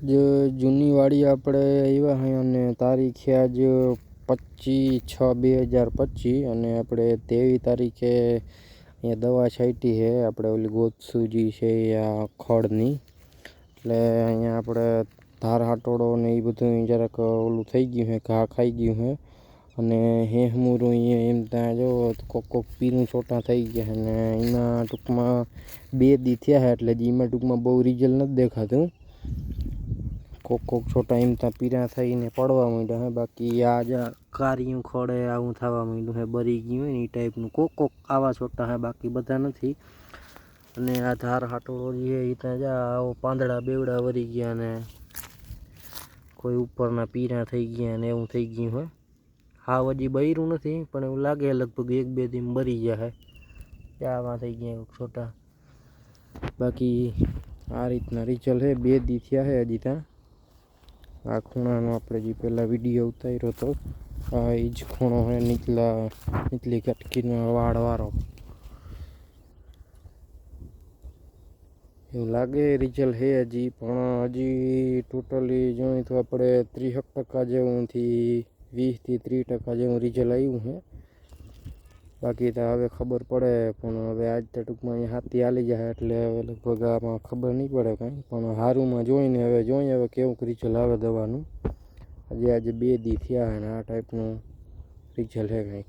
जो जूनी वाड़ी આપણે આવ્યા હે અને તારીખ છે આજ 25/6/2025 અને આપણે 23 તારીખે અહીંયા દવા છાંટી છે આપણે ઓલી ગોતસુજી છે આ ખડની એટલે અહીંયા આપણે ધાર હાટોડો ને એ બધું જરાક ઓલું થઈ ગયું છે ઘા ખાઈ ગયું છે અને હેહમુરું અહીંયા એમ ત્યાં જો કોક પીરું છોટા થઈ ગયા અને એમાં ટૂંકમાં 2 દી થયા છે એટલે એમાં ટૂંકમાં બહુ રિઝલ્ટ નથી દેખાતું કોક છોટા એમ ત્યાં પીરા થઈને પડવા માંડ્યા હે બાકી આ જ કારિયું ખડે આવું થવા માંડ્યું હે બરી ગયું હોય ને એ ટાઈપનું કોક આવા છોટા હે બાકી બધા નથી અને આ ધાર હાટોડો જે એ ત્યાં જા આવો પાંદડા બેવડા વરી ગયા ને કોઈ ઉપરના પીરા થઈ ગયા ને એવું થઈ ગયું હે હાવ હજી બૈરું નથી પણ એવું લાગે લગભગ 1-2 દી બરી ગયા હે આવા થઈ ગયા છોટા બાકી આ રીતના રિઝલ્ટ હે 2 દી થયા હે હજી ત્યાં આ ખૂણાનો આપણે જે પહેલાં વિડીયો ઉતાર્યો હતો આ એ જ ખૂણો હે નીચલી કટકીનો વાળવાળો એવું લાગે રિઝલ્ટ હે હજી પણ હજી ટોટલી જોઈએ તો આપણે 63% જેવુંથી 20-30% જેવું રિઝલ્ટ આવ્યું છે બાકી તો હવે ખબર પડે પણ હવે આજ તો ટૂંકમાં અહીંયા હાથી હાલી જાય એટલે હવે લગભગ આમાં ખબર નહીં પડે કાંઈ પણ સારુંમાં જોઈને હવે જોઈએ હવે કેવું રિઝલ્ટ આવે દવાનું આજે 2 દી થયા અને આ ટાઈપનું રિઝલ્ટ છે કંઈક